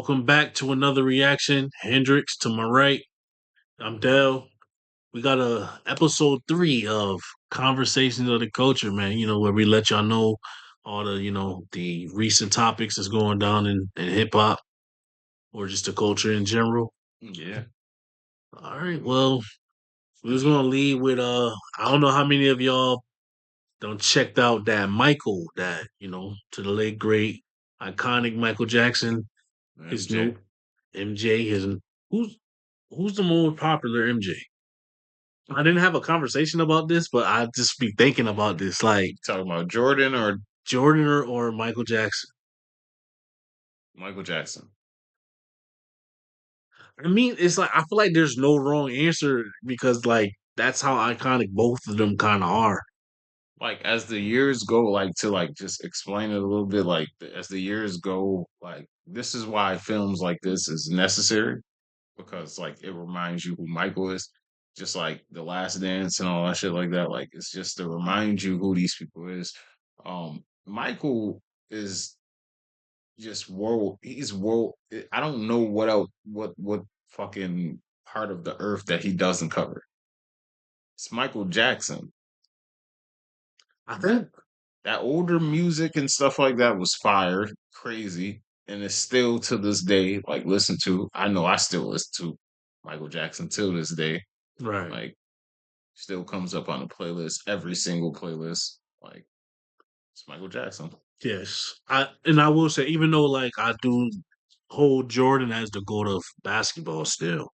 Welcome back to another reaction. Hendrix to my right. I'm Dell. We got a episode 3 of Conversations of the Culture, man. Where we let y'all know all the recent topics that's going down in hip hop or just the culture in general. Yeah. All right, well, we was gonna lead with I don't know how many of y'all don't checked out that Michael, that, to the late great iconic Michael Jackson, his MJ. new MJ, his who's who's the more popular MJ? I didn't have a conversation about this, but I just be thinking about this, like Talking about Jordan or Jordan or Michael Jackson. Michael Jackson. I mean, it's like I feel like there's no wrong answer because like that's how iconic both of them kind of are. Like as the years go, like to like just explain it a little bit, like as the years go, like this is why films like this is necessary because like it reminds you who Michael is. Just like The Last Dance and all that shit like that. Like it's just to remind you who these people is. Michael is just world. He's world. I don't know what else, what fucking part of the earth that he doesn't cover. It's Michael Jackson. I think That older music and stuff like that was fire, crazy, and it's still to this day like listen to. I know I still listen to Michael Jackson till this day. right. Like still comes up on the playlist, every single playlist. Like it's Michael Jackson. Yes, I will say even though like I do hold Jordan as the goat of basketball still,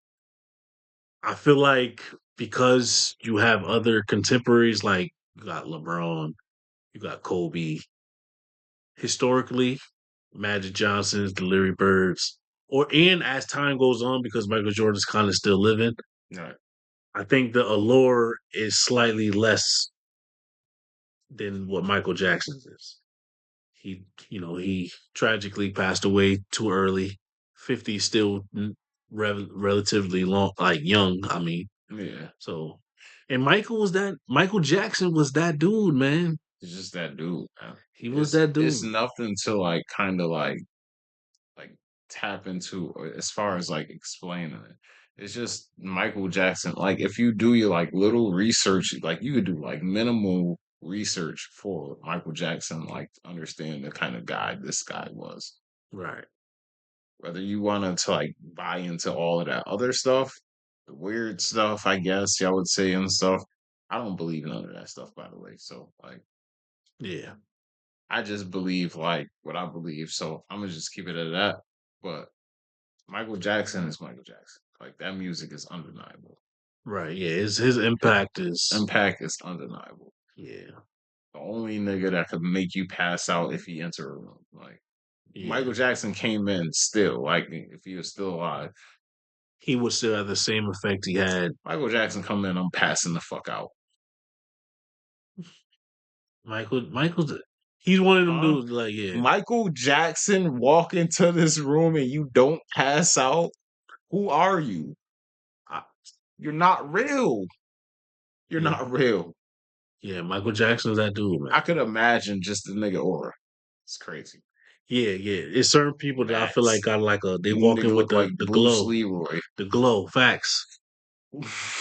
I feel like because you have other contemporaries like you got LeBron, you got Kobe, historically, Magic Johnson's, the Larry Birds, and as time goes on, because Michael Jordan's kind of still living, Right. I think the allure is slightly less than what Michael Jackson's is. He tragically passed away too early. 50 still relatively long, like young. I mean, Yeah. so and Michael Jackson was that dude, man. It's just that dude, man. He was It's that it's dude. nothing to like kind of like tap into as far as like explaining it. It's just Michael Jackson. Like if you do your like little research, like you could do like minimal research for Michael Jackson, like to understand the kind of guy this guy was. Right. Whether you wanted to like buy into all of that other stuff, the weird stuff, I guess y'all would say and stuff. I don't believe none of that stuff, by the way. So like Yeah. I just believe like what I believe. So I'm gonna just keep it at that. But Michael Jackson is Michael Jackson. Like that music is undeniable. Right. Yeah. His impact is Impact is undeniable. yeah. The only nigga that could make you pass out if he enter a room. Like Yeah. Michael Jackson came in still, like if he was still alive. He would still have the same effect he had. Michael Jackson come in, I'm passing the fuck out. Michael's he's one of them Huh? dudes like, yeah. Michael Jackson walk into this room and you don't pass out. Who are you? I- You're not real. You're Yeah. not real. Yeah. Michael Jackson's that dude, man. I could imagine just the nigga aura. It's crazy. Yeah, yeah. It's certain people that I feel like Max. got like a they walk Nigga in with look like the Bruce glow. Leroy. The glow. Facts.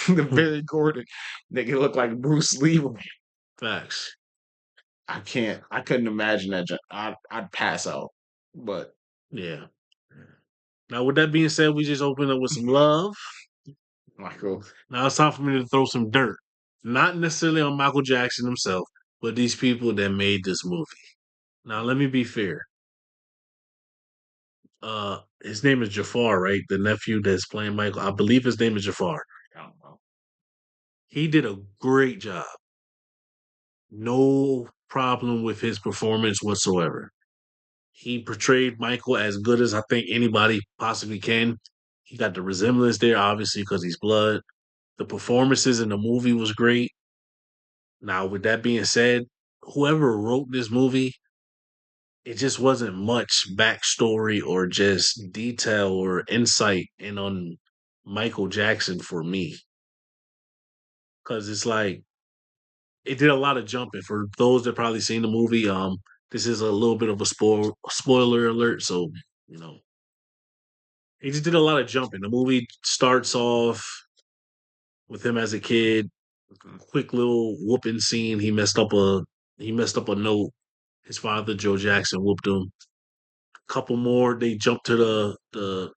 The Barry Gordon. Nigga look like Bruce Leroy. Facts. I couldn't imagine that. I'd pass out. But Yeah. Now, with that being said, we just opened up with some love. Michael, Now it's time for me to throw some dirt. Not necessarily on Michael Jackson himself, but these people that made this movie. Now, let me be fair. His name is Jafar, right? The nephew that's playing Michael. I believe his name is Jafar. I don't know. He did a great job. No problem with his performance whatsoever. He portrayed Michael as good as I think anybody possibly can. He got the resemblance there, obviously, because he's blood. The performances in the movie was great. Now, with that being said, whoever wrote this movie, it just wasn't much backstory or just detail or insight in on Michael Jackson for me. Cause it's like it did a lot of jumping. For those that probably seen the movie, this is a little bit of a spoiler alert, so you know He just did a lot of jumping. The movie starts off with him as a kid, Mhm. quick little whooping scene. He messed up a note. His father, Joe Jackson, whooped him. Couple more, they jump to the.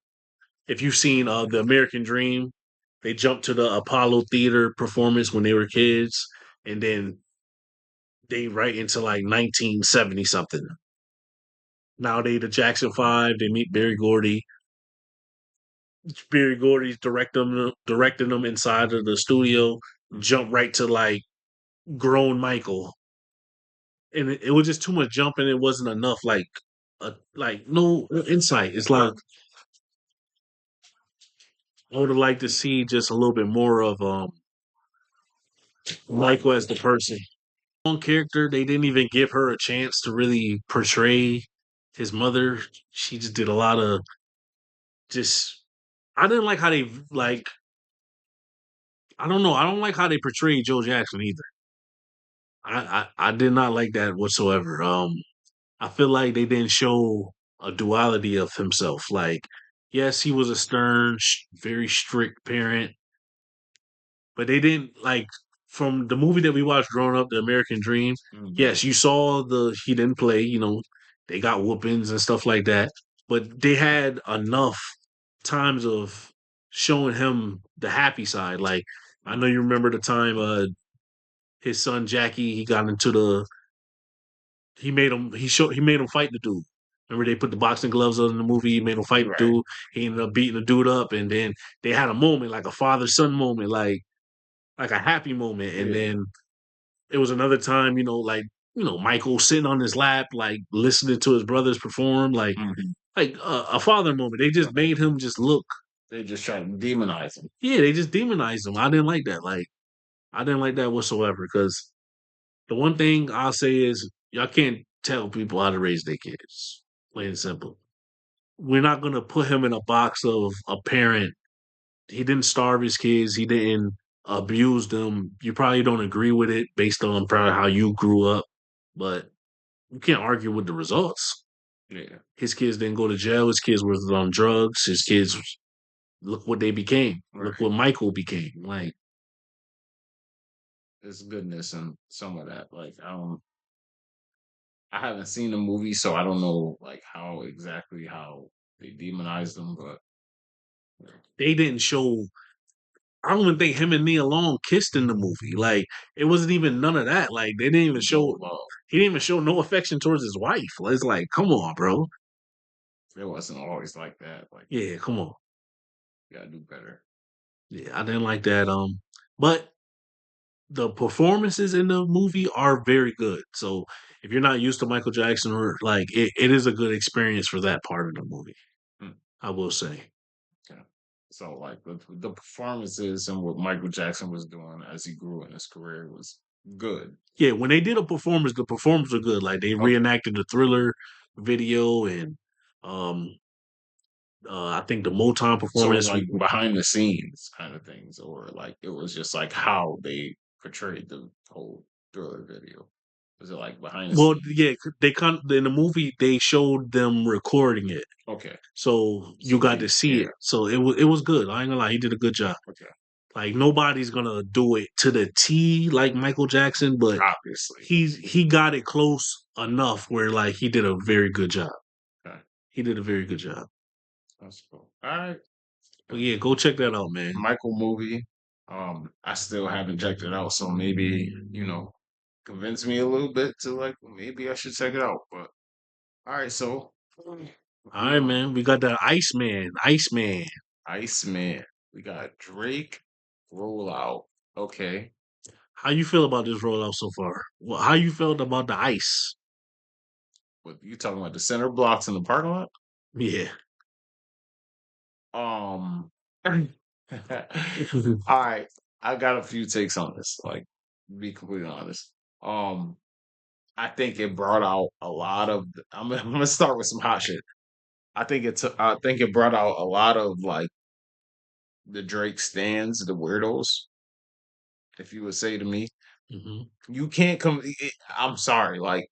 If you've seen the American Dream, they jumped to the Apollo Theater performance when they were kids, and then they right into like 1970 something. Now they the Jackson Five. They meet Barry Gordy. Barry Gordy's directing them inside of the studio. Jump right to like grown Michael, and it was just too much jumping. It wasn't enough like no insight. It's like I would have liked to see just a little bit more of Michael as the person. On character, they didn't even give her a chance to really portray his mother. She just did a lot of just. I didn't like how they like. I don't know. I don't like how they portrayed Joe Jackson either. I did not like that whatsoever. I feel like they didn't show a duality of himself. Like, yes, he was a stern, very strict parent, but they didn't like from the movie that we watched growing up, The American Dream. Mhm. Yes, you saw the he didn't play. They got whoopings and stuff like that, but they had enough times of showing him the happy side. Like, I know you remember the time his son Jackie he got into the he made him fight the dude. Remember they put the boxing gloves on in the movie. He made him fight the Right. dude. He ended up beating the dude up, and then they had a moment like a father son moment, like a happy moment. And Yeah. then it was another time, Michael sitting on his lap, like listening to his brothers perform, Mhm. like a father moment. They just made him just look. They just try to demonize him. Yeah, they just demonized him. I didn't like that. Like I didn't like that whatsoever. Because the one thing I'll say is y'all can't tell people how to raise their kids. Plain and simple. We're not gonna put him in a box of a parent. He didn't starve his kids. He didn't abuse them. You probably don't agree with it based on probably how you grew up, but you can't argue with the results. Yeah. His kids didn't go to jail. His kids were on drugs. His kids look what they became. Look Right. what Michael became. Like There's goodness in some of that. Like I haven't seen the movie, so I don't know like how exactly how they demonized them, but they didn't show. I don't even think him and Nia Long kissed in the movie. Like it wasn't even none of that. Like they didn't even no show. love. He didn't even show no affection towards his wife. It's like, come on, bro. It wasn't always like that. Like Yeah, come on. you gotta do better. Yeah, I didn't like that. But the performances in the movie are very good. So if you're not used to Michael Jackson, or like it is a good experience for that part of the movie. Mm, I will say. yeah. So like the performances and what Michael Jackson was doing as he grew in his career was good. Yeah, when they did a performance, the performers were good. Like they Okay. reenacted the Thriller video, and um I think the Motown So it was performance. like behind the scenes kind of things, or like it was just like how they portrayed the whole Thriller video. Was it like behind the Well, scenes? yeah, they in the movie they showed them recording it, Okay. so you So got they to see yeah, it. So it was good. I ain't gonna lie, he did a good job. okay. Like nobody's gonna do it to the T like Michael Jackson, but Obviously. he got it close enough where like he did a very good job. Okay. He did a very good job. That's cool. All right. But yeah, go check that out, man. Michael movie. I still haven't checked it out, so maybe, convince me a little bit to like maybe I should check it out. But all right, so All right, man. We got that Iceman. Iceman. Iceman. We got Drake rollout. Okay. How you feel about this rollout so far? Well, how you felt about the ice? What you talking about the center blocks in the parking lot? Yeah. Um all right. I got a few takes on this, like to be completely honest. Um I think it brought out a lot of I'm gonna start with some hot shit. I think it brought out a lot of like the Drake stands, the weirdos. If you would say to me, hmm you can't come. I'm sorry, like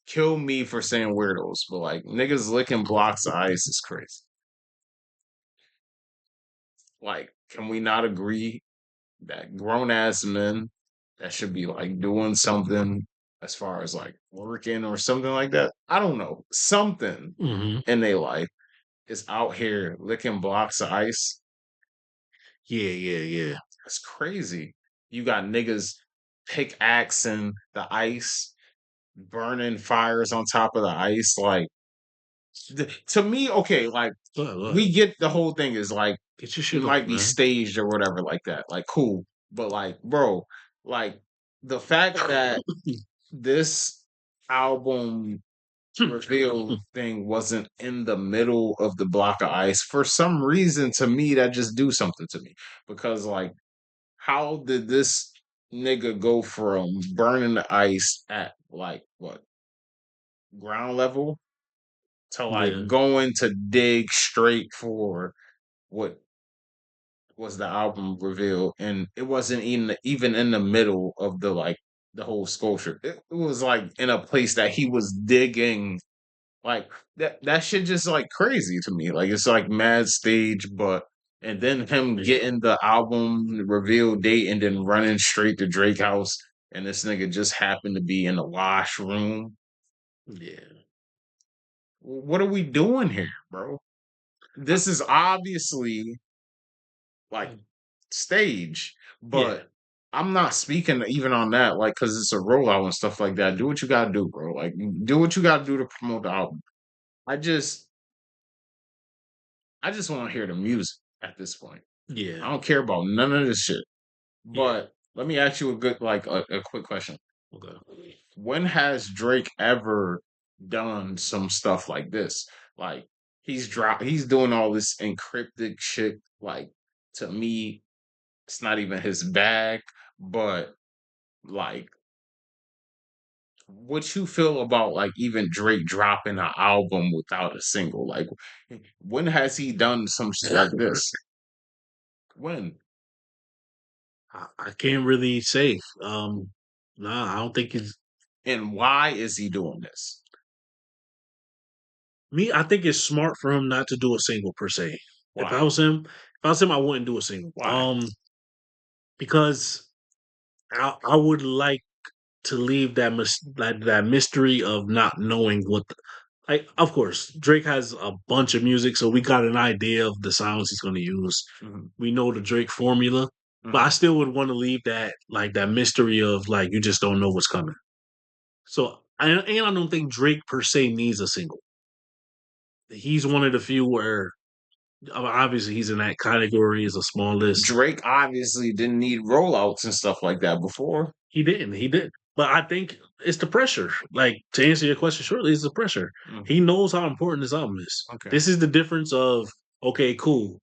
kill me for saying weirdos, but like niggas licking blocks of ice is crazy. Like, can we not agree that grown ass men that should be like doing something as far as like working or something like that? I don't know. Something Hmm. in their life is out here licking blocks of ice. Yeah, yeah, yeah. That's crazy. You got niggas pickaxing the ice, burning fires on top of the ice. Like, to me, okay, like, Go ahead. we get the whole thing is like, Get your it shit off, might be man. staged or whatever like that. Like, cool. But like, bro, like the fact that this album reveal thing wasn't in the middle of the block of ice, for some reason, to me, that just do something to me. Because like, how did this nigga go from burning the ice at like what, ground level, to like Yeah, going to dig straight for what was the album reveal, and it wasn't even in the middle of the like the whole sculpture. It was like in a place that he was digging. Like, that shit just like crazy to me. Like, it's like mad stage, but and then him yeah, getting the album reveal date and then running straight to Drake house, and this nigga just happened to be in the washroom. yeah. What are we doing here, bro? I, This is obviously like stage, yeah, but I'm not speaking even on that, like, because it's a rollout and stuff like that. Do what you gotta do, bro. Like, do what you gotta do to promote the album. I just, I just want to hear the music at this point. yeah, I don't care about none of this shit. yeah. But let me ask you a good, like, a quick question. Okay. When has Drake ever done some stuff like this? Like, he's doing all this encrypted shit. Like, to me, it's not even his bag, but like, what you feel about like even Drake dropping an album without a single? Like, when has he done some shit like this? When? I can't really say. Nah, I don't think it's And why is he doing this? me. I think it's smart for him not to do a single per se. Why? If I was him, I wouldn't do a single. Why? Because I would like to leave that mystery of not knowing what. Like, of course, Drake has a bunch of music, so we got an idea of the sounds he's going to use. Mhm, We know the Drake formula, but I mhm. still would want to leave that mystery of like you just don't know what's coming. So, and I don't think Drake per se needs a single. He's one of the few where obviously he's in that category as a small list. Drake obviously didn't need rollouts and stuff like that before. He didn't. He did. But I think it's the pressure. Like, to answer your question shortly, it's the pressure. Mm, He knows how important this album is. okay. This is the difference of okay, cool.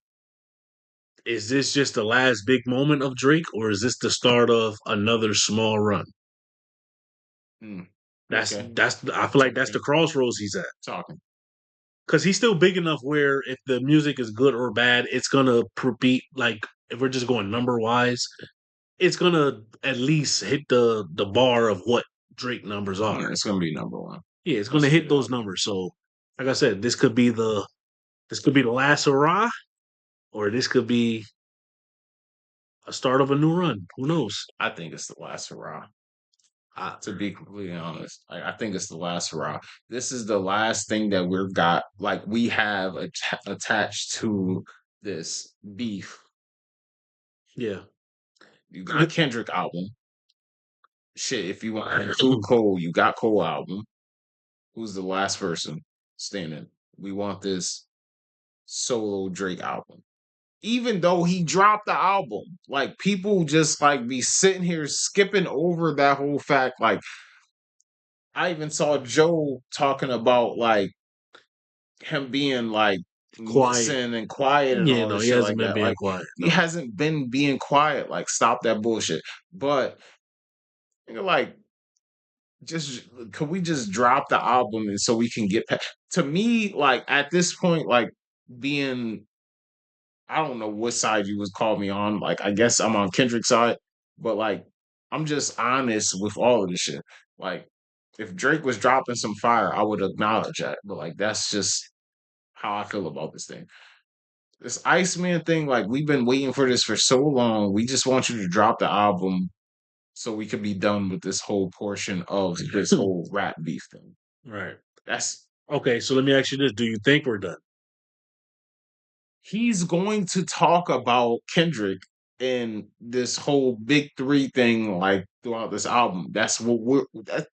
Is this just the last big moment of Drake, or is this the start of another small run? Mm, That's okay. that's. I feel like that's the Okay. crossroads he's at. Talking. Because he's still big enough where if the music is good or bad, it's gonna beat. Like, if we're just going number wise, it's gonna at least hit the bar of what Drake numbers are. Yeah, it's gonna be number one. Yeah, it's Let's gonna get hit it those out. numbers. So, like I said, this could be the last hurrah, or this could be a start of a new run. Who knows? I think it's the last hurrah. I, To be completely honest, I think it's the last hurrah. This is the last thing that we've got, like, we have attached to this beef. yeah. You got Kendrick album. Shit, if you want to include Cole, you got Cole album. Who's the last person standing? We want this solo Drake album. Even though he dropped the album, like, people just like be sitting here skipping over that whole fact. Like, I even saw Joe talking about like him being like Quiet. missing and quiet and Yeah, all no, this he shit hasn't like been that. being Like, quiet. he No. hasn't been being quiet. Like, stop that bullshit. But you're like, just could we just drop the album and so we can get to me, like, at this point, like, being, I don't know what side you would call me on. Like, I guess I'm on Kendrick's side, but like, I'm just honest with all of this shit. Like, if Drake was dropping some fire, I would acknowledge that. But like, that's just how I feel about this thing. This Iceman thing, like we've been waiting for this for so long. We just want you to drop the album so we could be done with this whole portion of this whole rap beef thing. Right. That's Okay, so let me ask you this: do you think we're done? He's going to talk about Kendrick and this whole big three thing like throughout this album. That's what that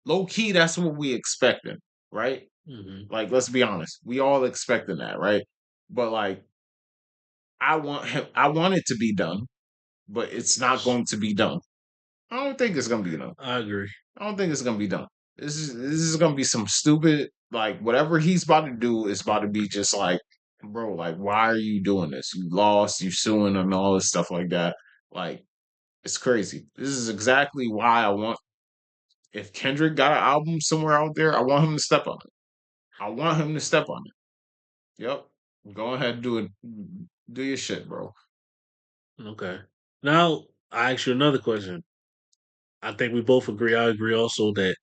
low key, that's what we expecting, right? Hmm. Like, let's be honest. We all expecting that, right? But like I want it to be done, but it's not going to be done. I don't think it's gonna be done. I agree. I don't think it's gonna be done. This is gonna be some stupid like whatever he's about to do is about to be just like, bro, like why are you doing this? You lost, you suing and all this stuff like that. Like it's crazy. This is exactly why I want if Kendrick got an album somewhere out there, I want him to step on it. I want him to step on it. Yep. Go ahead, do it. Do your shit, bro. Okay. Now I ask you another question. I think we both agree. I agree also that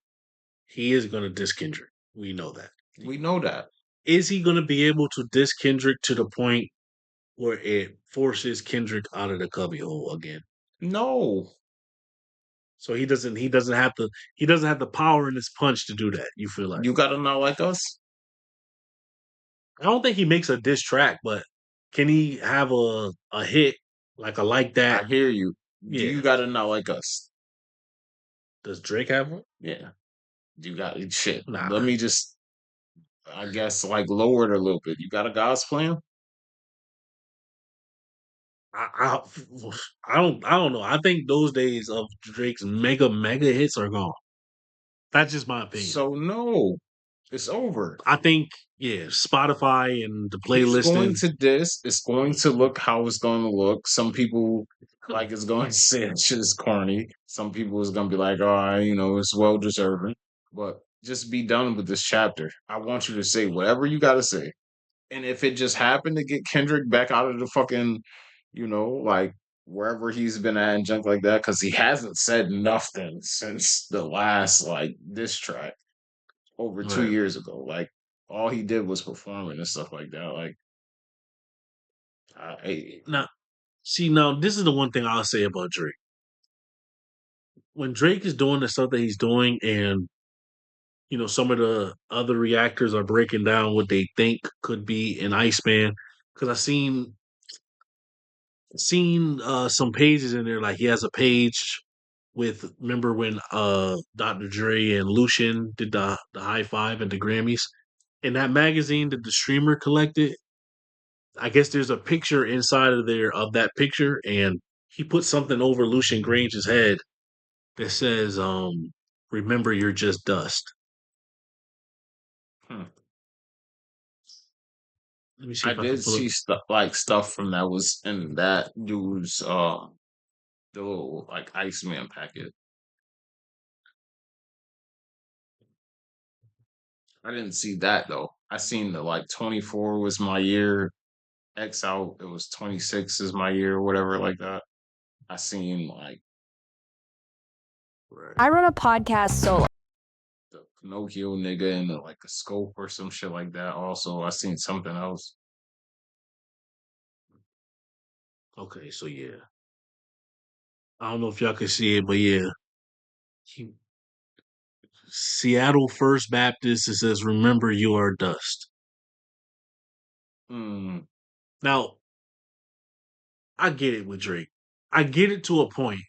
he is going to diss Kendrick. We know that. We know that. Is he going to be able to diss Kendrick to the point where it forces Kendrick out of the cubbyhole again? No. So he doesn't have the he doesn't have the power in his punch to do that. You feel like? You gotta not like us. I don't think he makes a diss track, but can he have a hit like I that? hear you. Do Yeah. you gotta not like us? Does Drake have one? Yeah. You got shit. Let Nah. me just I guess like lower it a little bit. You got a God's plan? I, I I don't know. I think those days of Drake's mega hits are gone. That's just my opinion. So no. It's over. I think yeah, Spotify and the He's going playlisting. to this. It's going to look how it's going to look. Some people like it's going to say it's just corny. Some people is going to be like, oh, it's well deserving. But just be done with this chapter. I want you to say whatever you got to say. And if it just happened to get Kendrick back out of the fucking, like wherever he's been at and junk like that, because he hasn't said nothing since the last like diss track over two Right. years ago. Like all he did was performing and stuff like that. Like, I, Now, see, now this is the one thing I'll say about Drake. When Drake is doing the stuff that he's doing, and some of the other reactors are breaking down what they think could be an Iceman, because I seen some pages in there. Like he has a page with remember when Dr. Dre and Lucian did the high five at the Grammys. In that magazine that the streamer collected, I guess there's a picture inside of there of that picture, and he put something over Lucian Grange's head that says, "Remember, you're just dust." hmm. Let me see I if I can did pull it. see stuff from that was in that dude's the little like Iceman packet. I didn't see that though. I seen the like 24 was my year. X out it was 26 is my year or whatever like that. I seen like Right. I run a podcast solo. the Pinocchio nigga and like a scope or some shit like that. Also, I seen something else. Okay, so yeah, I don't know if y'all can see it, but yeah, he, Seattle First Baptist. It says, "Remember, you are dust." Hmm. Now, I get it with Drake. I get it to a point.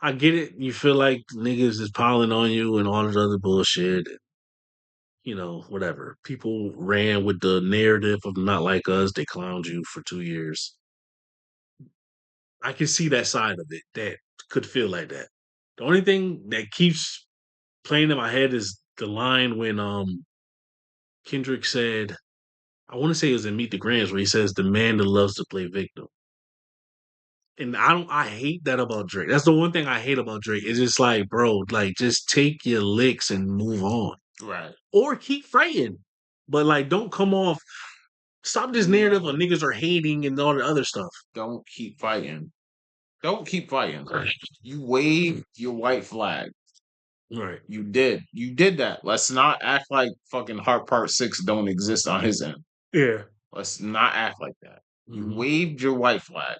I get it. You feel like niggas is piling on you and all this other bullshit. Whatever. People ran with the narrative of not like us. They clowned you for 2 years. I can see that side of it that could feel like that. The only thing that keeps playing in my head is the line when Kendrick said, I want to say it was in Meet the Grams where he says the man that loves to play victim. And I hate that about Drake. That's the one thing I hate about Drake. It's just like, bro, like just take your licks and move on. Right. Or keep fighting. But like don't come off stop this narrative of niggas are hating and all the other stuff. Don't keep fighting. Don't keep fighting. You waved your white flag. Right. You did. You did that. Let's not act like fucking Heart Part 6 don't exist on his end. Yeah. Let's not act like that. You Hmm. waved your white flag.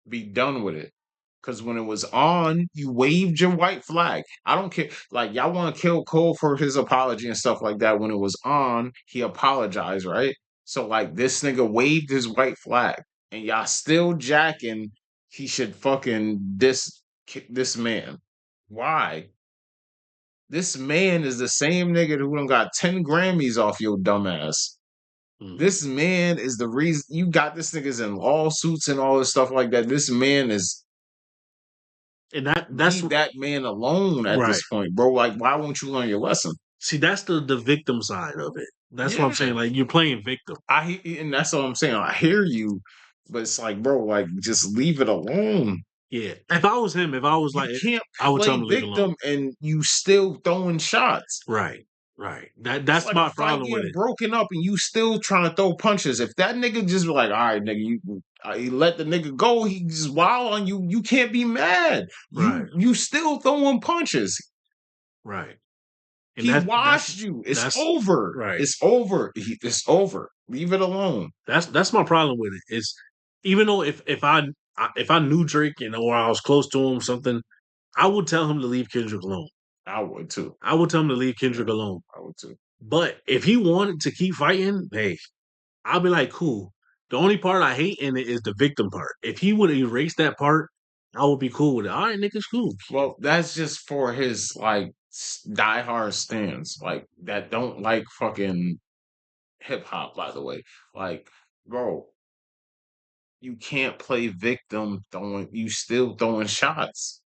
Be done with it. Because when it was on, you waved your white flag. I don't care. Like, y'all want to kill Cole for his apology and stuff like that. When it was on, he apologized, right? So, like, this nigga waved his white flag, and y'all still jacking. He should fucking this man. Why? This man is the same nigga who done got 10 Grammys off your dumbass. Hmm. This man is the reason you got this niggas in lawsuits and all this stuff like that. This man is And that's leave that man alone at right. this point, bro. Like, why won't you learn your lesson? See, that's the victim side of it. That's what I'm Yeah, saying. Like you're playing victim. and that's what I'm saying. I hear you, but it's like, bro, like just leave it alone. Yeah. If I was him, if I was You like, can't I would tell him play to leave it alone. victim and you still throwing shots. Right. Right. It's That's like a my fight problem with getting it. broken up and you still trying to throw punches. If that nigga just be like, all right, nigga, you let the nigga go, he just wild on you. You can't be mad. Right. You still throwing punches. Right. And He washed you. It's that's over. right. It's over. It's over. Leave it alone. That's my problem with it. Is even though if I knew Drake and or I was close to him, something, I would tell him to leave Kendrick alone. I would too. I would tell him to leave Yeah, Kendrick alone. I would too. But if he wanted to keep fighting, hey, I'll be like, cool. The only part I hate in it is the victim part. If he would erase that part, I would be cool with it. All right, niggas, cool. Well, that's just for his like diehard stands, like that don't like fucking hip hop. By the way, like, bro, you can't play victim throwing. You still throwing shots.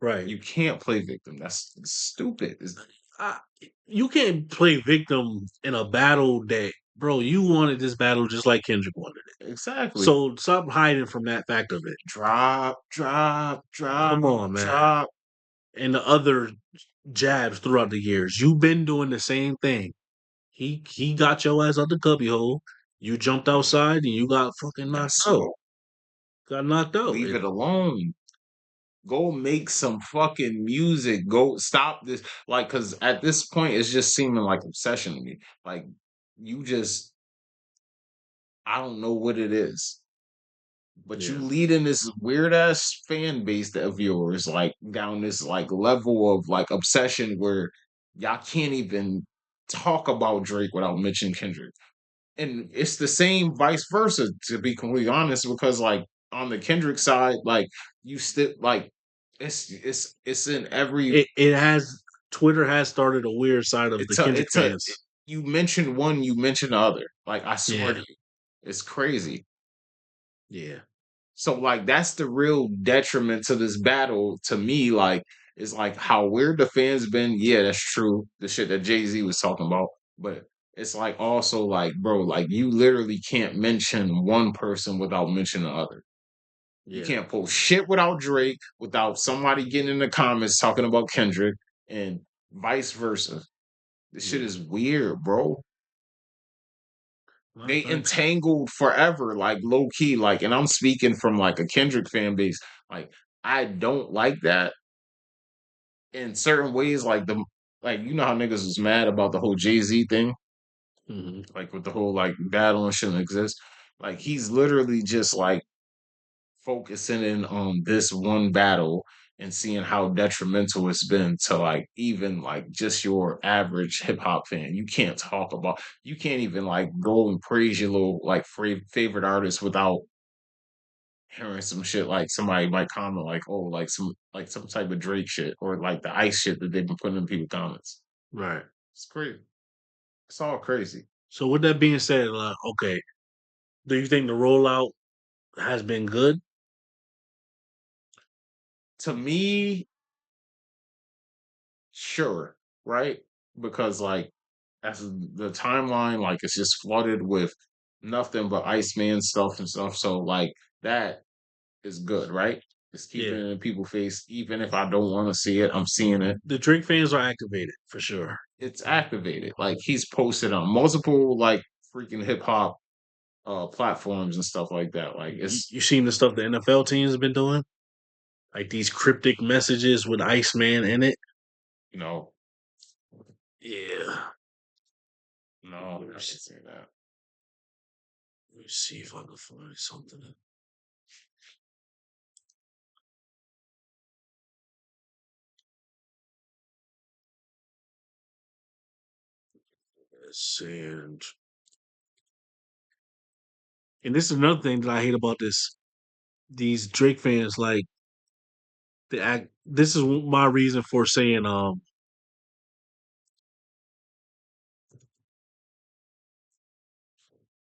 Right. You can't play victim. That's stupid. I, you can't play victim in a battle that, bro, you wanted this battle just like Kendrick wanted it. Exactly. So stop hiding from that fact of it. Drop, drop, drop, Come on, man. drop. And the other jabs throughout the years, you've been doing the same thing. He got your ass out the cubby hole. You jumped outside and you got fucking knocked That's out. all. Got knocked out. Leave it alone. Go make some fucking music. Go stop this. Like, cause at this point, it's just seeming like obsession to me. Like, you just, I don't know what it is. But you Yeah. leading this weird ass fan base of yours, like down this like level of like obsession where y'all can't even talk about Drake without mentioning Kendrick. And it's the same vice versa, to be completely honest, because like on the Kendrick side, like you still like it's in every It has Twitter has started a weird side of the Kendrick it's a fans. you mention one, you mention the other. Like I swear to Yeah. you, it's crazy. Yeah. So like that's the real detriment to this battle to me. Like is like how weird the fans been. Yeah, that's true. The shit that Jay-Z was talking about, but it's like also like, bro, like you literally can't mention one person without mentioning the other. You Yeah. can't post shit without Drake, without somebody getting in the comments talking about Kendrick, and vice versa. This shit Yeah. is weird, bro. Well, They thanks. entangled forever, like low key, like, and I'm speaking from like a Kendrick fan base. Like, I don't like that in certain ways. Like you know how niggas was mad about the whole Jay-Z thing, Hmm. like with the whole like battle and shouldn't exist. Like he's literally just like focusing in on this one battle and seeing how detrimental it's been to like even like just your average hip hop fan. You can't even like go and praise your little like favorite artist without hearing some shit like somebody might comment like, oh, like some type of Drake shit or like the ice shit that they've been putting in people's comments. Right. It's crazy. It's all crazy. So with that being said, okay, do you think the rollout has been good? To me, sure, right? Because like as the timeline, like it's just flooded with nothing but Iceman stuff and stuff. So like that is good, right? It's keeping Yeah. it in people's face. Even if I don't want to see it, I'm seeing it. The Drake fans are activated for sure. It's activated. Like he's posted on multiple like freaking hip hop platforms and stuff like that. Like it's You seen the stuff the NFL teams have been doing? Like these cryptic messages with Iceman in it? you know, Yeah. no, I didn't see that. Let me see if I can find something. And this is another thing that I hate about this. These Drake fans, like the act. This is my reason for saying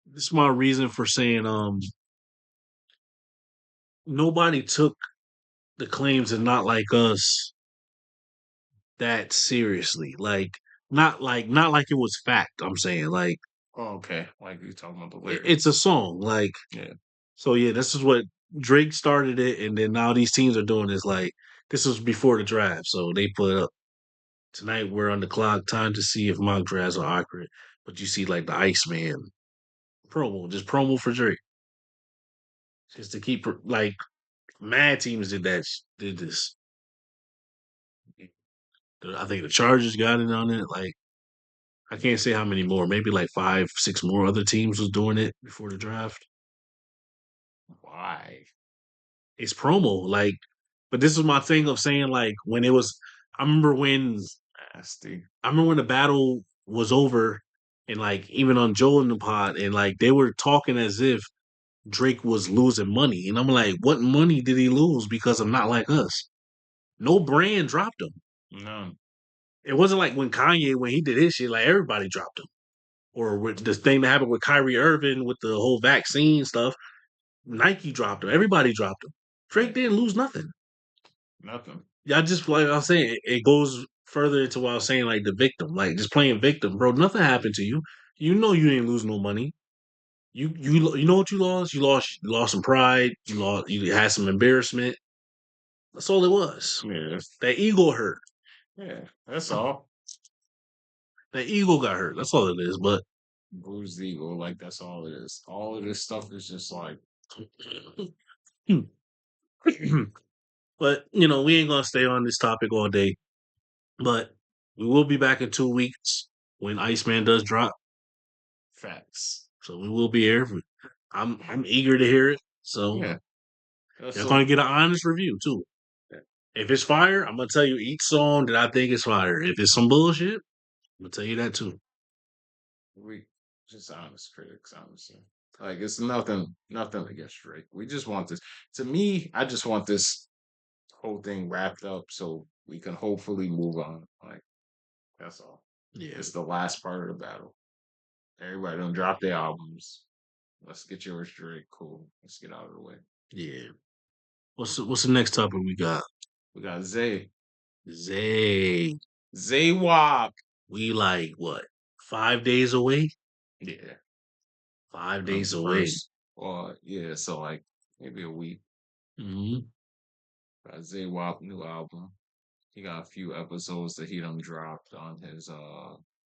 This is my reason for saying nobody took the claims of Not Like Us that seriously. Not like it was fact. I'm saying like Oh, okay. Like you talking about the it's a lyrics. song. Yeah. So yeah, this is what Drake started it, and then now these teams are doing this. Like this was before the draft, so they put up tonight. We're on the clock. Time to see if mock drafts are accurate. But you see like the Iceman promo, just promo for Drake, just to keep like mad teams did this. I think the Chargers got it on it. Like I can't say how many more. Maybe like five, six more other teams was doing it before the draft. Why? It's promo, like, but this is my thing of saying like when it was. I remember when Nasty. I remember when the battle was over, and like even on Joe in the pod, and like they were talking as if Drake was losing money, and I'm like, what money did he lose because of Not Like Us? No brand dropped him. None. It wasn't like when Kanye when he did his shit, like everybody dropped him. Or with the thing that happened with Kyrie Irving with the whole vaccine stuff, Nike dropped him. Everybody dropped him. Yeah. Drake didn't lose nothing. Nothing. Yeah, I just like I was saying, it goes further into what I was saying, like the victim, like just playing victim, bro. Nothing happened to you. You know you didn't lose no money. You know what you lost? You lost some pride. You had some embarrassment. That's all it was. Yeah. That ego hurt. Yeah. That's all. That ego got hurt. That's all it is. But Bruised ego. Like that's all it is. All of this stuff is just like but you know, we ain't gonna stay on this topic all day. But we will be back in 2 weeks when Iceman does drop. facts. So we will be here. I'm eager to hear it. So Yeah. you're So gonna get an honest review too. If it's fire, I'm gonna tell you each song that I think is fire. If it's some bullshit, I'm gonna tell you that too. we just honest critics, honestly. Like it's nothing against Drake. We just want this. To me, I just want this whole thing wrapped up so we can hopefully move on. Like that's all. Yeah, It's the last part of the battle. Everybody don't drop their albums. Let's get yours, Drake. Cool. Let's get out of the way. yeah. What's the next topic we got? We got Zay. Zay. Zay Wop. We like what? 5 days away? Yeah. 5 days The away. first or yeah, so like maybe a week. Hmm. Zay Wop new album. He got a few episodes that he done dropped on his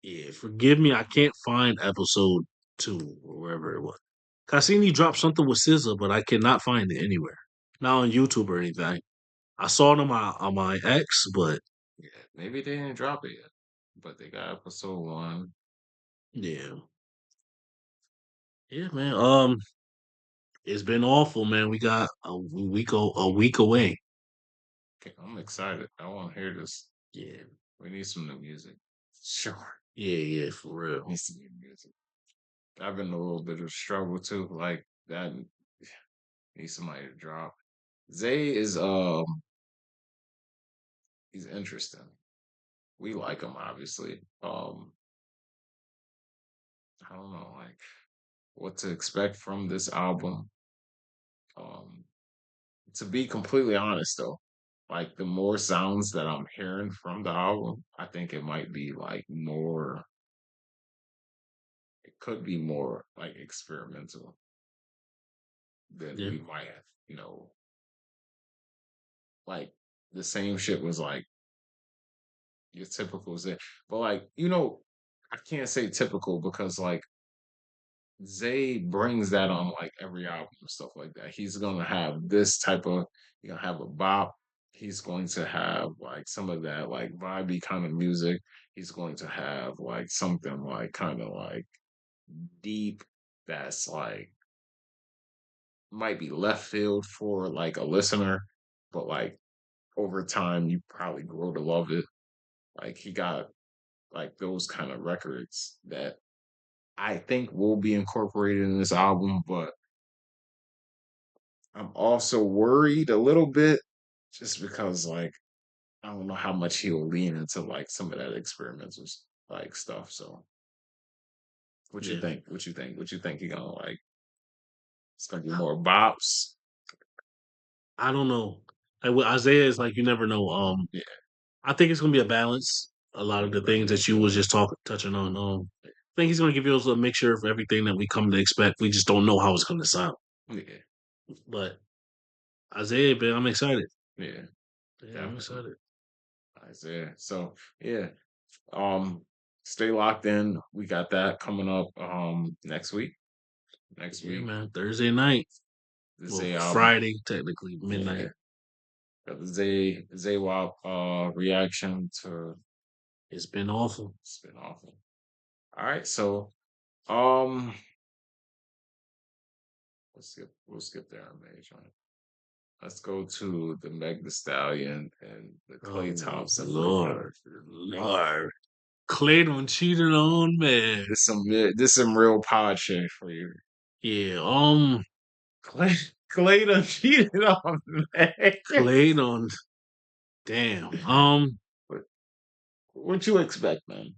Yeah, forgive me, I can't find episode 2 or wherever it was. I seen he dropped something with SZA, but I cannot find it anywhere. Not on YouTube or anything. I saw it on my X, but yeah, maybe they didn't drop it yet. But they got episode one. yeah, yeah, man. It's been awful, man. We got a week away. Okay, I'm excited. I want to hear this. Yeah, We need some new music. Sure. yeah, for real. Need some new music. I've been in a little bit of struggle too. Like that need somebody to drop. Zay is he's interesting. We like him obviously. I don't know like what to expect from this album. Um to be completely honest though, like the more sounds that I'm hearing from the album, I think it might be like more it could be more like experimental than Yeah, we might have, like the same shit was like your typical Zay. But like, I can't say typical because like Zay brings that on like every album and stuff like that. He's gonna have this type of He's gonna have a bop. He's going to have like some of that like vibey kind of music. He's going to have like something like kind of like deep that's like might be left field for like a listener, but like over time you probably grow to love it. Like he got like those kind of records that I think will be incorporated in this album, but I'm also worried a little bit just because like I don't know how much he'll lean into like some of that experimental like stuff. So what you Yeah, think? What you think? What you think he gonna like? It's gonna be more bops. I don't know. Like with Isaiah, is like you never know. Yeah, I think it's gonna be a balance. A lot of the things that you was just touching on. I think he's gonna give you a mixture of everything that we come to expect. We just don't know how it's gonna sound. yeah, But Isaiah, man, I'm excited. yeah, Yeah, I'm definitely. excited. Isaiah. So yeah, um, stay locked in. We got that coming up next week. Next Yeah, week, man. Thursday night. the Well, Zay album. Friday, technically, Yeah, midnight. got the Zay Wap reaction to It's been awful. Spin Awful. All right, so um, we'll skip there on May joint. Let's go to the Meg The Stallion and the Clay Oh Thompson freaking. Lord, Lord. Clay done cheated on man. This some real pod shit for you. Yeah, Clay Clay done cheated on Meg. Clay done damn. What what you expect, man?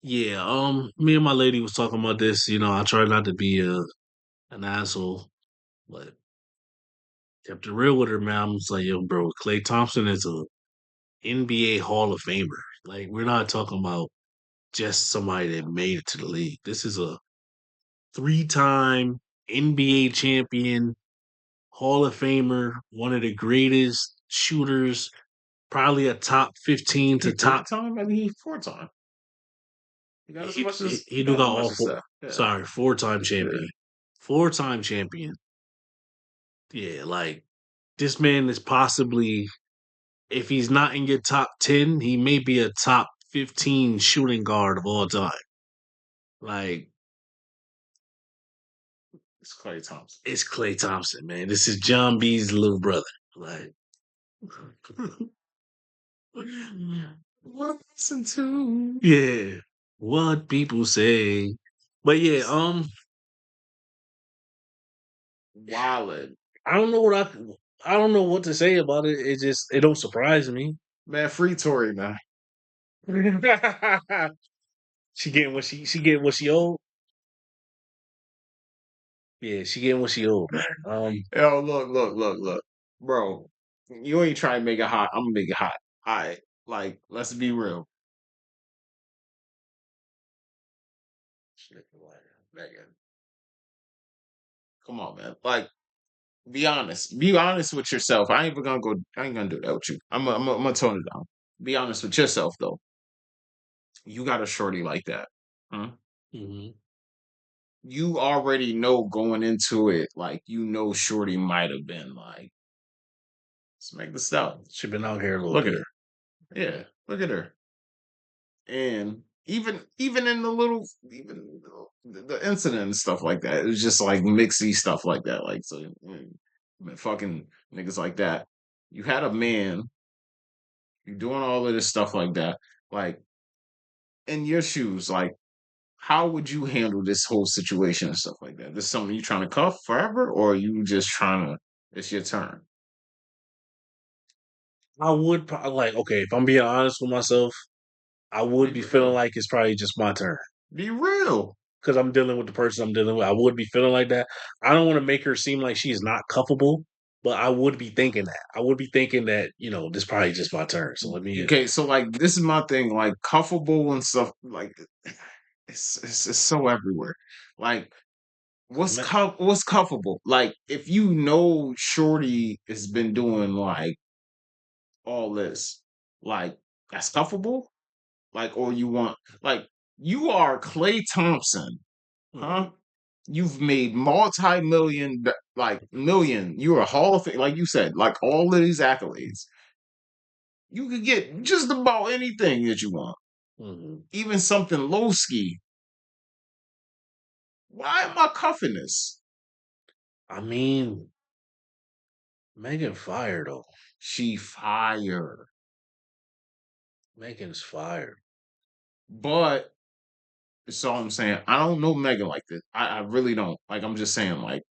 Yeah, me and my lady was talking about this. I try not to be an asshole, but kept it real with her, man. I'm just like, yo, bro, Clay Thompson is a NBA Hall of Famer. Like, we're not talking about just somebody that made it to the league. This is a three-time NBA champion, Hall of Famer, one of the greatest shooters, probably a top 15 He to three top. time? I mean, he 4 time. He He do got as got much all as four. that. Yeah, Sorry, four-time yeah. champion. Four-time champion. Yeah, like this man is possibly, if he's not in your top 10, he may be a top 15 shooting guard of all time. Like, It's Clay Thompson. it's Clay Thompson, man. This is John B's little brother. Like, Listen to yeah, what people say. But yeah, Wallet. I don't know I don't know what to say about it. It don't surprise me. Man, free Tory, man. She getting what she owed. Yeah, she getting what she owed, man. Yo, look. Bro, you ain't trying to make it hot. I'm gonna make it hot. All right. Like, let's be real. Megan. Come on, man. Like, be honest. Be honest with yourself. I ain't gonna do that with you. I'm gonna tone it down. Be honest with yourself though. You got a shorty like that. Huh? mhm. You already know going into it, like you know Shorty might have been like, let's make the stuff. She been out here a little Look at bit. her. Yeah, look at her. And even in the little even the incident and stuff like that, it was just like mixy stuff like that. Like so fucking niggas like that. You had a man, you doing all of this stuff like that. Like in your shoes, like how would you handle this whole situation and stuff like that? This something you trying to cuff forever, or are you just trying to? It's your turn. I would like, okay, if I'm being honest with myself, I Be would be feeling real. like it's probably just my turn Be real. because I'm dealing with the person I'm dealing with. I would be feeling like that. I don't want to make her seem like she's not cuffable, but I would be thinking that. I would be thinking that this probably just my turn. So let me. Okay, so like this is my thing, like cuffable and stuff. Like it's so everywhere. Like what's cuffable? Like if you know Shorty has been doing like all this, like that's cuffable. Like or you want like you are Clay Thompson, huh? Mhm. You've made multi-million, like million. You're a Hall of Fame, like you said, like all of these accolades. You could get just about anything that you want, Mhm. even something low ski. Why am I cuffing this? I mean, Megan fire though. She fire. Megan's fire. But that's all I'm saying. I don't know Megan like this. I really don't. Like I'm just saying, like,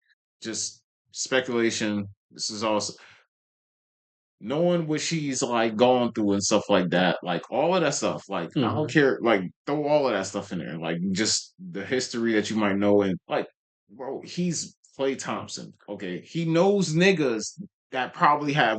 just speculation. This is also knowing what she's like going through and stuff like that. Like all of that stuff. Like I don't Hmm. care. Like throw all of that stuff in there. Like just the history that you might know and like, bro, he's Clay Thompson. Okay. He knows niggas that probably have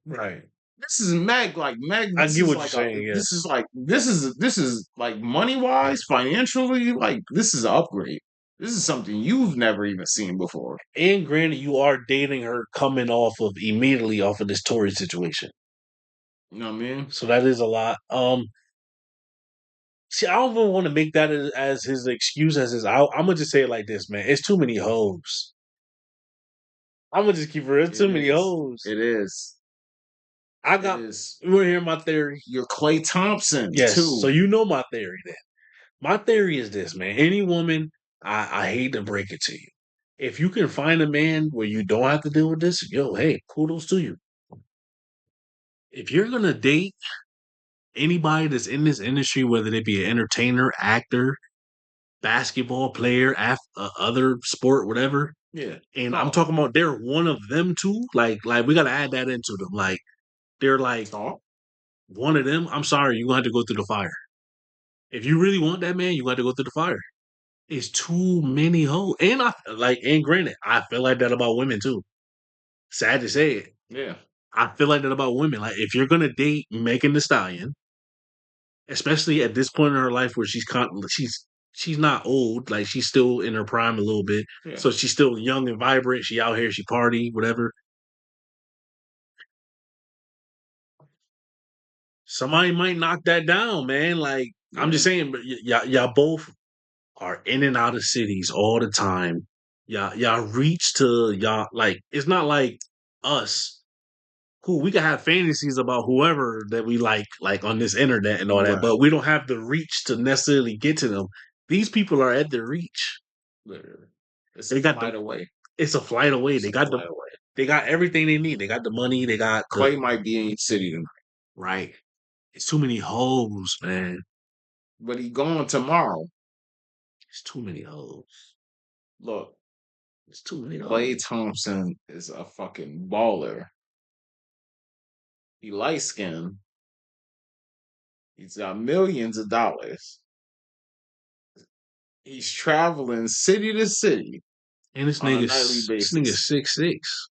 Right. this is Meg, like Meg, I this get is what you're like a saying. this Yes. is like this is like money wise, financially, like this is an upgrade. This is something you've never even seen before. And granted, you are dating her coming off of immediately off of this Tory situation, You know what I mean? so that is a lot. See, I don't even want to make that as his excuse as his. I'm gonna just say it like this, man. It's too many hoes. I'm gonna just keep it real. It Too many is. hoes. It is. I It got. is. You want to hear my theory? You're Clay Thompson Yes. So too. you know my theory then. My theory is this, man. Any woman, I hate to break it to you. If you can find a man where you don't have to deal with this, yo, hey, kudos to you. If you're gonna date anybody that's in this industry, whether they be an entertainer, actor, basketball player, other sport, whatever, Yeah. and I'm Talk. talking about they're one of them too. Like we gotta add that into them. Like they're like Talk. one of them. I'm sorry, you gonna have to go through the fire. If you really want that man, you got to go through the fire. It's too many hoes, and I like. And granted, I feel like that about women too. Sad to say it, Yeah. I feel like that about women. Like if you're gonna date Megan the Stallion, especially at this point in her life where she's not old, like she's still in her prime a little bit, Yeah. so she's still young and vibrant. She out here, she party, whatever. Somebody might knock that down, man. Like I'm Yeah. just saying, but y'all both are in and out of cities all the time. Y'all reach to y'all like it's not like us who we can have fantasies about whoever that we like on this internet and all that, Right. but we don't have the reach to necessarily get to them. These people are at their reach. Literally. It's a They got the flight away. it's a flight away. It's a flight away. They got everything they need. They got the money, they got the Clay might be in your city tonight, right. It's too many hoes, man. but he going tomorrow. It's too many hoes. Look, It's too many Clay hoes. Thompson is a fucking baller. He light skinned. He's got millions of dollars. He's traveling city to city And on a nightly this nigga basis. 6'6".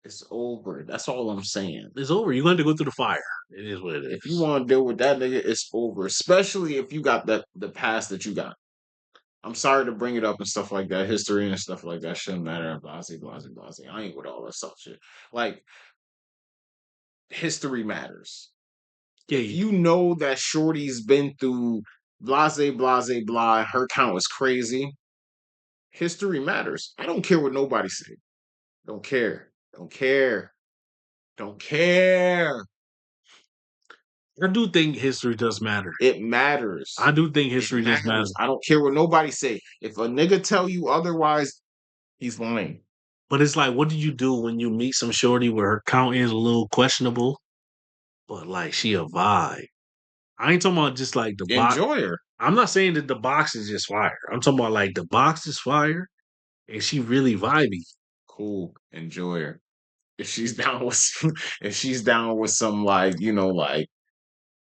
It's over. That's all I'm saying. It's over. You're going to go through the fire. It is what it If you is. want to deal with that nigga, it's over. Especially if you got the past that you got. I'm sorry to bring it up and stuff like that. History and stuff like that shouldn't matter. Blase, blase, blase. I ain't with all that stuff shit. Like history matters. If Yeah, you know that Shorty's been through blase, blase, blah, her count is crazy, history matters. I don't care what nobody say. Don't care. Don't care. Don't care. I do think history does matter. It matters. I do think It history does matter. matters. I don't care what nobody say. If a nigga tell you otherwise, he's lying. But it's like, what do you do when you meet some shorty where her count is a little questionable, but like she a vibe? I ain't talking about just like the box. Enjoy her. I'm not saying that the box is just fire. I'm talking about like the box is fire and she really vibey. Cool. Enjoy her. If she's down with if she's down with some like, like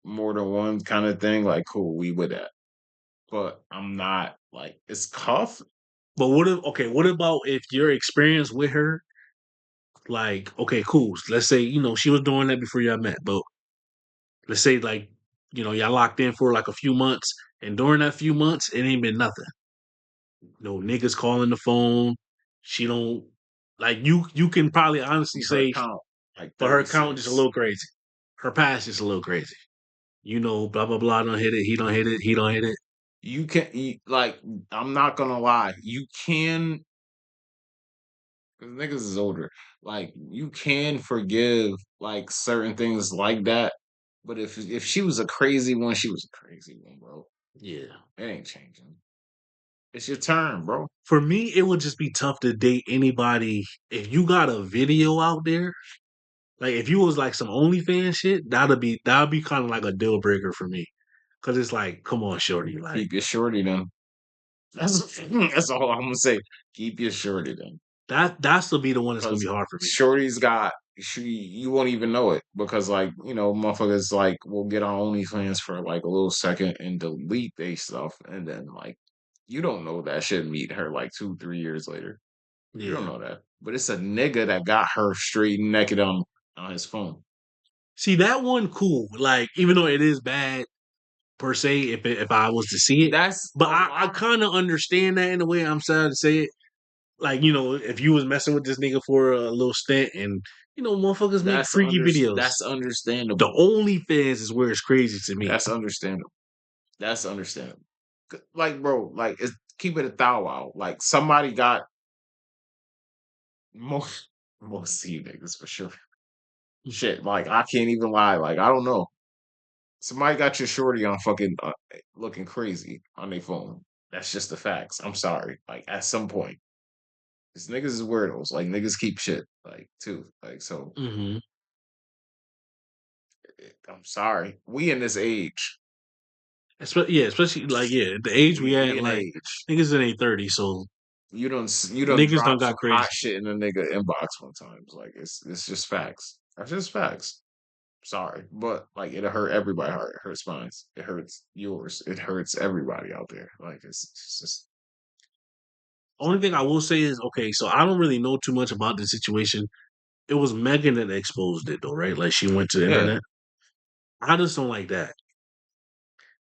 more than one kind of thing, like cool, we with that. But I'm not like it's cuff. But what about if your experience with her, like, okay, cool. Let's say, she was doing that before y'all met, but let's say like, y'all locked in for like a few months, and during that few months, it ain't been nothing. No niggas calling the phone. She don't like you can probably honestly Her say count like for her account just a 36. little crazy. Her past just a little crazy. Blah blah blah don't hit it, he don't hit it, he don't hit it. You can like I'm not gonna lie. You can because niggas is older. Like you can forgive like certain things like that. But if she was a crazy one, she was a crazy one, bro. Yeah. It ain't changing. It's your turn, bro. For me, it would just be tough to date anybody if you got a video out there. Like if you was like some OnlyFans shit, that'd be kind of like a deal breaker for me. Cause it's like, come on, shorty, like Keep your shorty then. That's all I'm gonna say. Keep your shorty then. that's to be the one that's gonna be Because hard for me. Shorty's got you won't even know it because like motherfuckers like will get on OnlyFans for like a little second and delete they stuff and then like you don't know that shit meet her like 2-3 years later. You don't Yeah. know that, but it's a nigga that got her straight naked on his phone. See that one cool. Like even though it is bad per se, if I was to see it, That's but a I lot. kind of understand that in a way. I'm sad to say it. Like if you was messing with this nigga for a little stint, and motherfuckers make freaky videos. That's The understandable. OnlyFans is where it's crazy to me. That's understandable. That's understandable. Like, bro, like keep it a thou out. Like somebody got most most C niggas for sure. Shit, like I can't even lie. Like I don't know. Somebody got your shorty on fucking looking crazy on their phone. That's just the facts. I'm sorry. Like at some point, these niggas is weirdos. Like niggas keep shit like too. Like so. Hmm. I'm sorry. We in this age. Especially like the age we We at, in like age. niggas in their 30s, so You don't niggas done drop got some hot crazy. shit in a nigga inbox one times. Like it's just facts. That's just facts. Sorry, but like it'll hurt everybody. Heart. It hurts mine. It hurts yours. It hurts everybody out there. Like it's just Only thing I will say is, okay, so I don't really know too much about the situation. It was Megan that exposed it, though, right? Like she went to the yeah. internet. I just don't like that.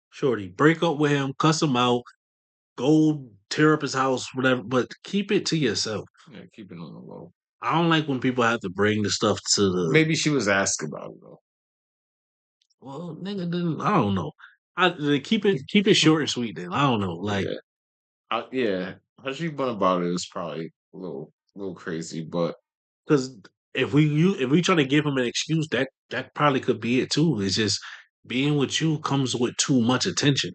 Shorty, break up with him, cuss him out, go tear up his house, whatever, but keep it to yourself. Yeah, keep it on the low. I don't like when people have to bring the stuff to the Maybe she was asked about it though. well, nigga didn't. I don't know. Keep it short and sweet. Then I don't know. Like, Yeah, yeah. How she went about it was probably a little crazy, but because if we try to give him an excuse, that probably could be it too. It's just being with you comes with too much attention.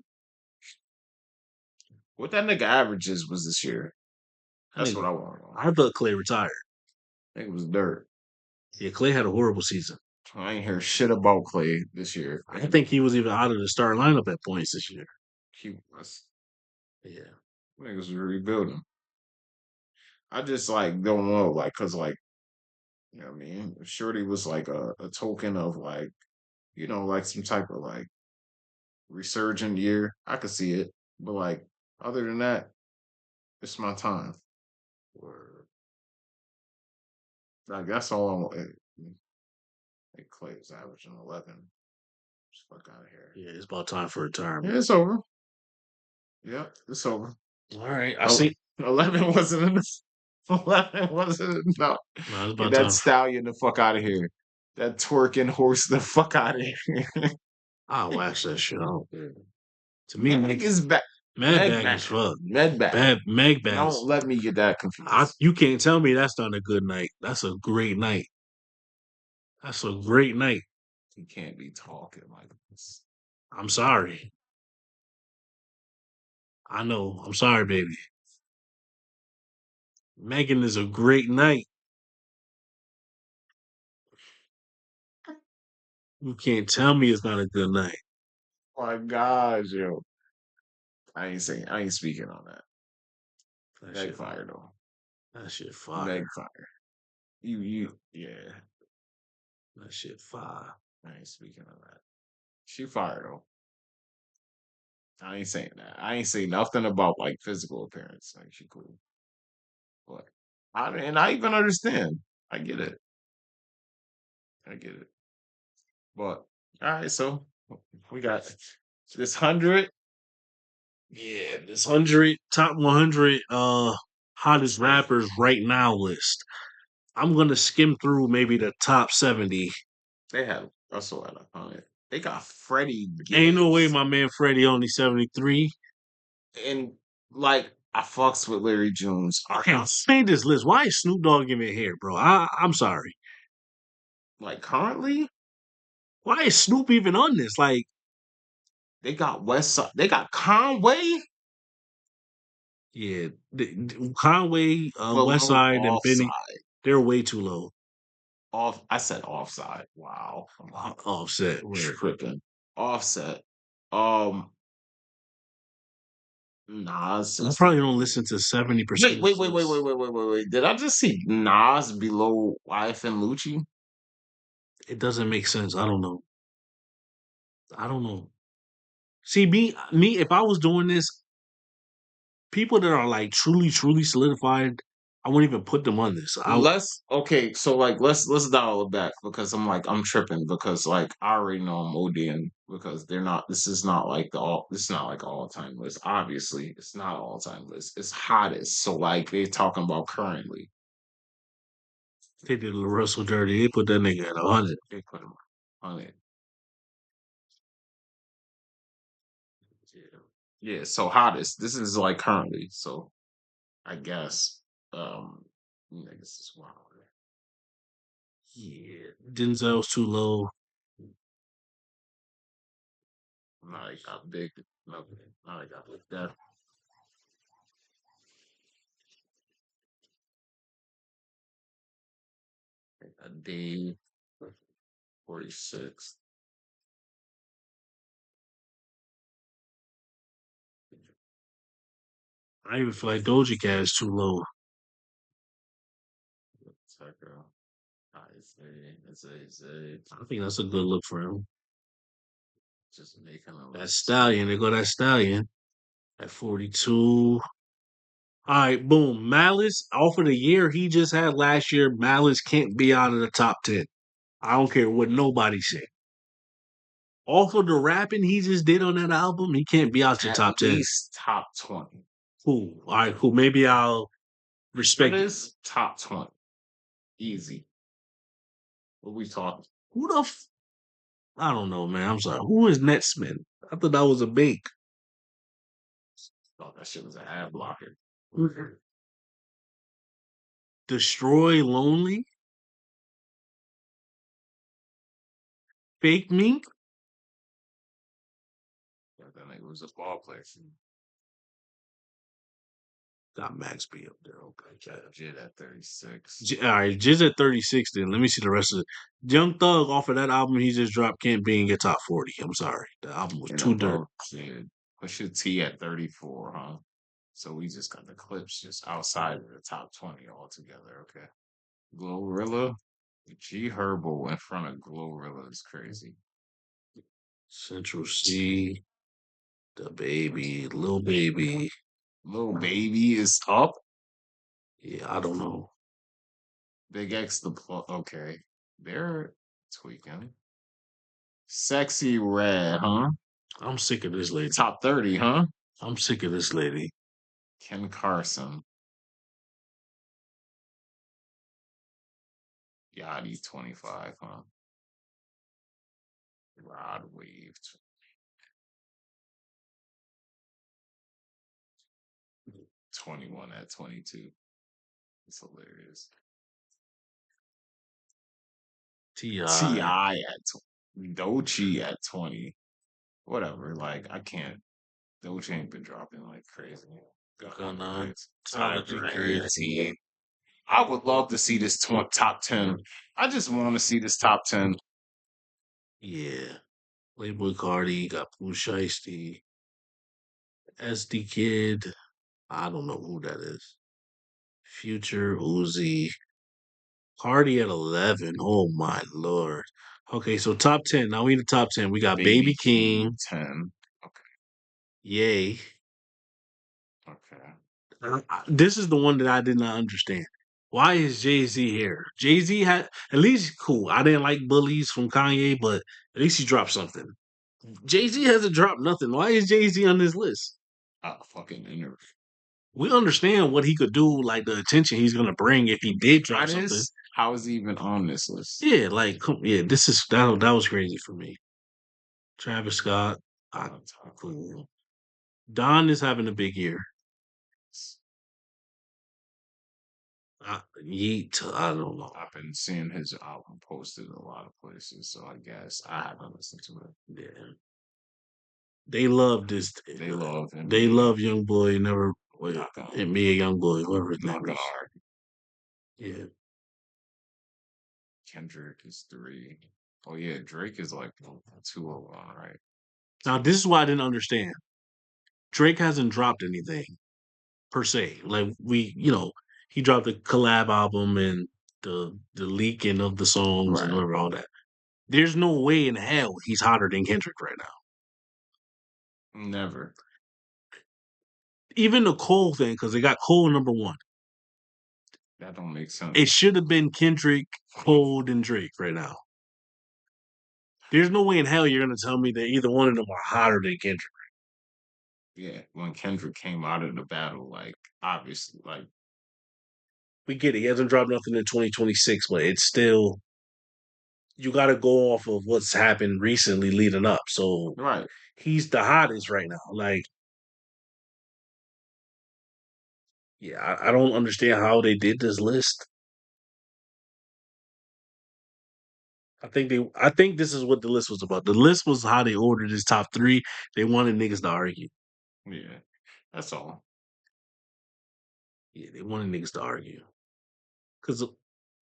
what that nigga averages was this year. I That's think what I want to know. I thought Clay retired. I think it was dirt. Yeah, Clay had a horrible season. I ain't hear shit about Clay this year. I think he was even out of the starting lineup at points this year. He was Yeah. niggas was rebuilding. I just like don't know, like, cause like what I mean, Shorty was like a token of like, like some type of like resurgent year. I could see it, but like other than that, it's my time. Or like that's all I want. Clay was averaging 11. Just fuck out of here. Yeah, it's about time for Yeah, retirement. it's over. Yeah, it's over. All right. I Oh, see. 11 wasn't enough. 11 wasn't enough. No, it's Get about that time. stallion the fuck out of here. That twerking horse the fuck out of here. I'll wax that shit out. To me, Meg is back. Mad Meg bag back. as fuck. Meg back. Bad Meg Don't bags. let me get that confused. You can't tell me that's not a good night. That's a great night. That's a great night. You can't be talking like this. I'm sorry. I know. I'm sorry, baby. Megan is a great night. You can't tell me it's not a good night. Oh my God, yo. I ain't speaking on that. That Meg shit. fire though. That shit fire. Meg fire. Yeah. That shit fire. I ain't speaking on that. She fire though. I ain't saying that. I ain't saying nothing about like physical appearance. Like she cool. But I even understand. I get it. I get it. But all right, so we got this 100. Yeah, this 100 top 100 hottest rappers right now list. I'm gonna skim through maybe the top 70. They had Russell at on it. They got Freddie Ain't no way Gibbs. my man Freddie only 73. And like I fucks with Larry Jones. Okay, made this list. Why is Snoop Dogg in here, bro? I'm sorry. Like currently, Why is Snoop even on this? Like, they got West Side. They got Conway. Yeah, Conway, West Below Side, and Benny, offside. they're way too low. Off. I said offside. Wow. Offset, I'm word. tripping. Offset. Um. Nas You just probably don't listen to 70% wait, of wait, this wait, wait, wait, list. wait, wait, wait, wait. Did I just see Nas below Life and Lucci? It doesn't make sense. I don't know. I don't know. See, me, if I was doing this, people that are like truly, truly solidified, I wouldn't even put them on this. I Let's okay, so like let's dial it back because I'm tripping because like I already know I'm ODing because they're not this is not like this is not like all time list. Obviously, it's not all time list. It's hottest. So like they're talking about currently. they did Russell dirty. They put that nigga at 100. They put him on it. Yeah. Yeah, so hottest. This is like currently. So I guess niggas is wild. Yeah, Denzel's too low. Not like got big. No, not like got big. That a day 46. I even feel like Doja Cat is too low. Tucker. I say, I think that's a good look for him. just making a That list. Stallion, they go that Stallion at 42. All right, boom. Malice, off of the year he just had last year, Malice can't be out of the top 10. I don't care what nobody say. Off of the rapping he just did on that album, he can't be out your At top 10. least top 20. Cool. All right, cool. Maybe I'll That respect it. is top 20. Easy. What we talking? Who the I don't know, man. I'm sorry. Who is Netsman? I thought that was a bake. Thought that shit was an ad blocker. Destroy Lonely? Fake Me? Yeah, that nigga was a ball player. Got Max B up there. Okay. Jit at 36. All right, Jizz at 36 then. Let me see the rest of it. Young Thug off of that album he just dropped can't be in your top 40. I'm sorry. The album was And too dirt. above Jid. Pusha T at 34, huh? So we just got the clips just outside of the top 20 altogether. Okay. Glorilla, G Herbo in front of Glorilla is crazy. Central C, The Baby, Lil Baby. Little Baby is up. Yeah, I don't know. Big X the plug. Okay. They're tweaking. Sexy Red, huh? I'm sick of this lady. Top 30, huh? I'm sick of this lady. Ken Carson. Yachty 25, huh? Rod Wave 21 at 22. It's hilarious. T.I. T.I. at Dochi at 20. Whatever. Like, I can't. Dochi ain't been dropping like crazy. Gunna, Tiger Tyler, at Creative. 18. I would love to see this top 10. I just want to see this top 10. Yeah. Playboy Cardi, got Pooh Shiesty, SD Kid. I don't know who that is. Future Uzi. Cardi at 11. Oh my lord. Okay, so top 10. Now we in the top 10. We got Baby Baby King King. 10. Okay. Yay. Okay. This is the one that I did not understand. Why is Jay Z here? Jay Z had at least cool. I didn't like Bullies from Kanye, but at least he dropped something. Jay Z hasn't dropped nothing. Why is Jay Z on this list? Fucking interview. We understand what he could do, like the attention he's gonna bring if he did drop something. How is he even on this list? Yeah, like yeah, this is that was crazy for me. Travis Scott, I, cool. Don is having a big year. Yeet, I don't know. I've been seeing his album posted a lot of places, so I guess I haven't listened to it. Yeah, they love this. They love him. They love Young Boy. Never I'm With not gonna and me, a young boy, whoever his I'm not name gonna is. argue. Yeah. Kendrick is 3. Oh yeah, Drake is like 201, right? Now this is why I didn't understand. Drake hasn't dropped anything per se. Like he dropped a collab album and the leaking of the songs and Right. whatever all that. There's no way in hell he's hotter than Kendrick right now. Never. Even the Cole thing, because they got Cole number one. That don't make It sense. should have been Kendrick, Cole, and Drake right now. There's no way in hell you're gonna tell me that either one of them are hotter than Kendrick. Yeah, when Kendrick came out of the battle, like obviously, like We get it. He hasn't dropped nothing in 2026, but it's still you got to go off of what's happened recently leading up. So right. he's the hottest right now. Like, yeah, I don't understand how they did this list. I think this is what the list was about. The list was how they ordered his top three. They wanted niggas to argue. Yeah, that's all. Yeah, they wanted niggas to argue. Because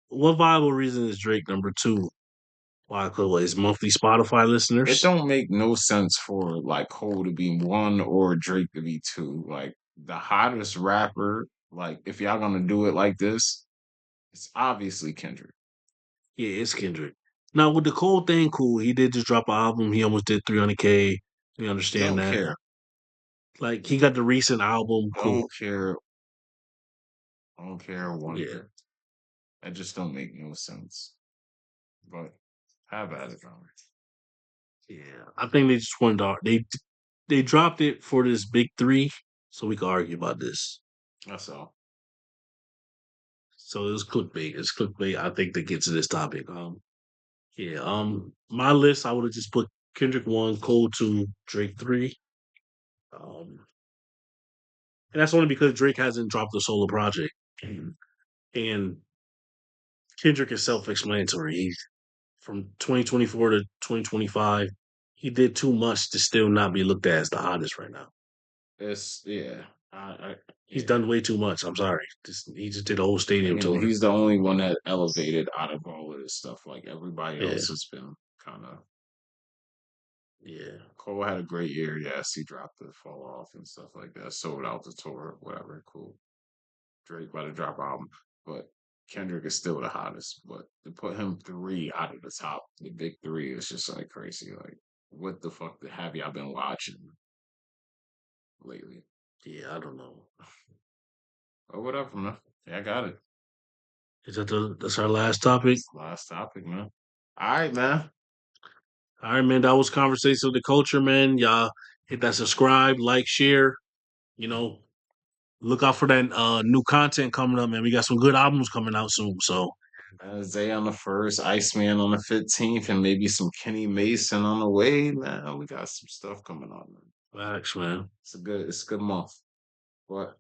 what viable reason is Drake number two? Why? Because his monthly Spotify It listeners. don't make no sense for like Cole to be 1 or Drake to be 2. Like the hottest rapper, like if y'all gonna do it like this, it's obviously Kendrick. Yeah, it's Kendrick. Now with the Cole thing, cool. He did just drop an album. He almost did 300K. We understand Don't that. care. Like he got the recent album, cool. Don't care. Don't care one Yeah, bit. That just don't make no sense. But have at it, bro. yeah. I think they just wanted to, they dropped it for this big three, so we could argue about this. That's all. So it was clickbait. It's clickbait. I think to get to this topic. Yeah. My list I would have just put Kendrick one, Cole two, Drake three. And that's only because Drake hasn't dropped a solo project, and Kendrick is self-explanatory. He's from 2024 to 2025. He did too much to still not be looked at as the hottest right now. It's yeah. I He's yeah. done way too much. I'm sorry. He just did a whole stadium And tour. he's the only one that elevated out of all of this stuff. Like everybody Yeah, else has been kind of. yeah, Cole had a great year. Yes, he dropped the fall off and stuff like that. Sold out the tour, whatever. Cool. Drake about to drop album, but Kendrick is still the hottest. But to put him 3 out of the top, the big 3 is just like crazy. Like, what the fuck have y'all been watching lately? yeah. I don't know. Or whatever, man. Yeah, I got it. Is that that's our last topic? That's the last topic, man. All right, man. All right, man. That was conversation with the culture, man. Y'all hit that subscribe, like, share. You know, look out for that new content coming up, man. We got some good albums coming out soon. So, Zay on the first, Iceman on the 15th, and maybe some Kenny Mason on the way, man. We got some stuff coming on, man. facts, man. It's a good month. But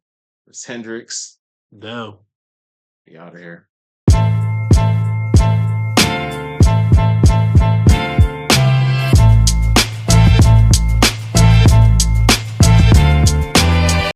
it's Hendrix. Down. Be out of here.